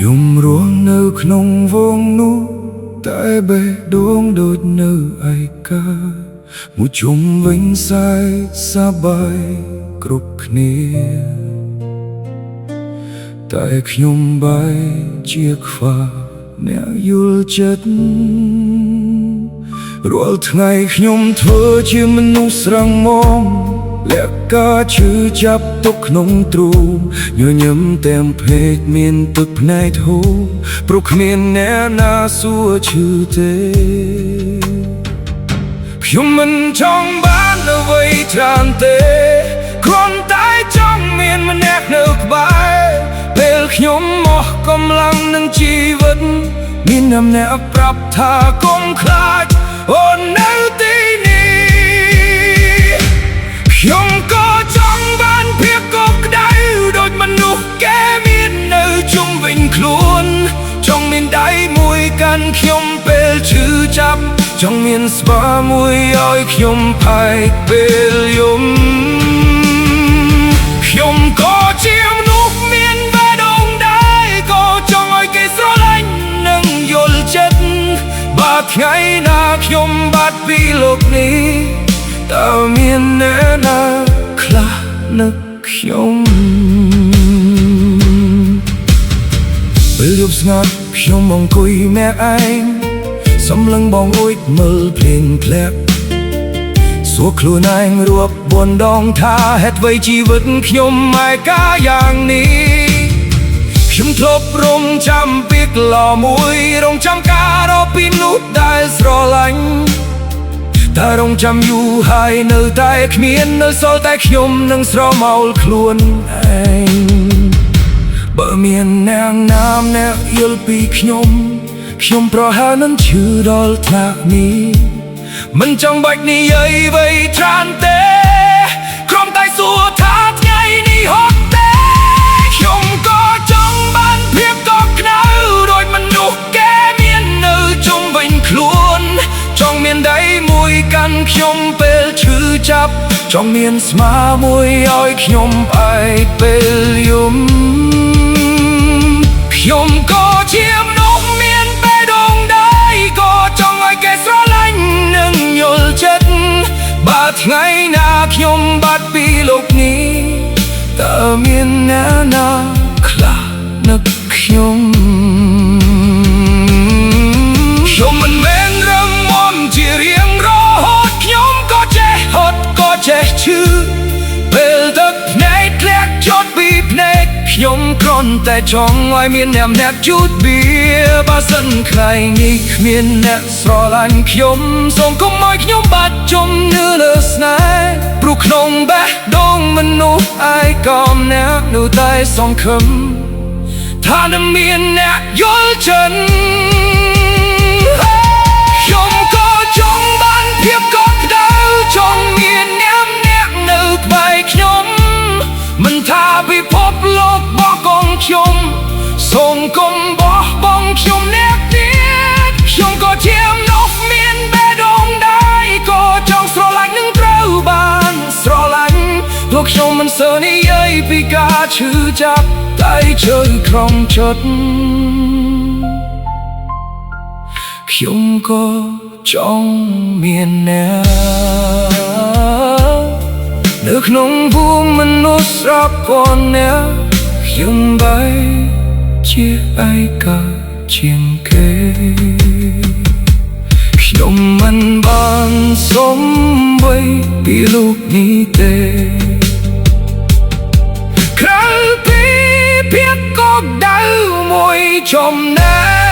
ยมร่วงនៅក្នុងវងនោះតែបេះដូងដូចនៅឯកាមួយជុំវិញសែសបាយគ្រប់គ្នាតែខ្ញុំបែរជាខ្វះអ្នកយល់ចិត្តរាល់ថ្ងៃខ្ញុំធ្វើជាមនុស្សស្រងមមលាក់ការឈឺចាប់ទុកក្នុងទ្រូងញញឹមទាំងភេកមានទឹកភ្នែកធូរព្រោះគ្មានអ្នកណាសួរឈឺទេខ្ញុំមិនចង់បានអ្វីច្រើនទេគ្រាន់តែចង់មានម្នាក់នៅក្បែរពេលខ្ញុំមកកម្លាំងនឹងជីវិតមានអ្នកម្នាក់ប្រាប់ថាកុំខ្លាចអូននៅទីនេះខ្ញុំក៏ចង់បានភាពកក់ក្ដៅដូចមនុស្សគេមាននៅជុំវិញខ្លួនចង់មានដៃមួយកាន់ខ្ញុំពេលឈឺចាប់ចង់មានស្មាមួយឲ្យខ្ញុំផែកពេលយំខ្ញុំក៏ជាមនុស្សមានបេះដូងដែរក៏ចង់ឲ្យគេស្រឡាញ់និងយល់ចិត្តបើថ្ងៃណាខ្ញុំបាត់ពីលោកនេះតើមានអ្នកណាខ្លះនឹកខ្ញុំពេលយប់ស្ងាត់ខ្ញុំអង្គុយម្នាក់ឯងសំឡឹងបងអួយមើលភ្លេងធ្លាក់សួរខ្លួនឯងរាប់បួនដងថាហេតុអ្វីជីវិតខ្ញុំឯកាយ៉ាងនេះខ្ញុំធ្លាប់រងចាំពីកន្លងមួយរងចាំការរកពីនោះដែលស្រឡាញ់តែរងចាំយូរហើយនៅតែគ្មាននៅសល់តែខ្ញុំនឹងស្រមោលខ្លួនឯងបើមានអ្នកណាម្នាក់យល់ពីខ្ញុំប្រហែលនឹងឈឺដល់ថ្នាក់នេះមិនចង់បាច់និយាយអ្វីច្រើនទេក្រុមតែសួរថាថ្ងៃនេះហត់ទេខ្ញុំក៏ចង់បានភាពកក់ក្ដៅដូចមនុស្សគេមាននៅជុំវិញខ្លួនចង់មានដៃមួយកាន់ខ្ញុំពេលឈឺចាប់ចង់មានស្មាមួយឲ្យខ្ញុំផ្អែកពេលយំខ្ញុំក៏ជាមនុស្សមានបេះដូងដែរក៏ចង់ឲ្យគេស្រឡាញ់និងយល់ចិត្តបើថ្ងៃណាខ្ញុំបាត់ពីលោកនេះតើមានអ្នកណាខ្លះនឹកខ្ញុំមិនមែនរឹងមាំជារៀងរហូតខ្ញុំក៏ចេះហត់ក៏ចេះឈឺពេលទឹកភ្នែកធ្លាក់ចុះពីភ្នែកខ្ញុំគ្រាន់តែចង់ឲ្យមានអ្នកម្នាក់ជូតបៀបើសិនថ្ងៃនេះគ្មានអ្នកស្រឡាញ់ខ្ញុំសូមកុំឲ្យខ្ញុំបាត់ជុំនឿលើស្នេហ៍ព្រោះក្នុងបេះដូងមនុស្សឯក៏អ្នកនៅតែសង្ឃឹមថានឹងមានអ្នកយល់ចិត្តខ្ញុំក៏ចង់បានភាពកក់ក្ដៅចង់មានអ្នកម្នាក់នៅក្បែរខ្ញុំមិនថាពិភពលោកបោះកងខ្ញុំសូមកុំបោះបង់ខ្ញុំអ្នកទៀតខ្ញុំក៏ជាមនុស្សមានបេះដូងដែរក៏ចង់ស្រឡាញ់នឹងត្រូវបានស្រឡាញ់ព្រោះខ្ញុំមិនសូវនិយាយពីការឈឺចាប់តែជើងក្រុមចិត្តខ្ញុំក៏ចង់មានអ្នកនៅក្នុងភូមិមនុស្សរាប់ពាន់នាក់ខ្ញុំបែរជាឯកាជាងគេខ្ញុំមិនបានសុំអ្វីពីលោកនេះទេក្រៅពីភាពកក់ក្ដៅមួយចំណែក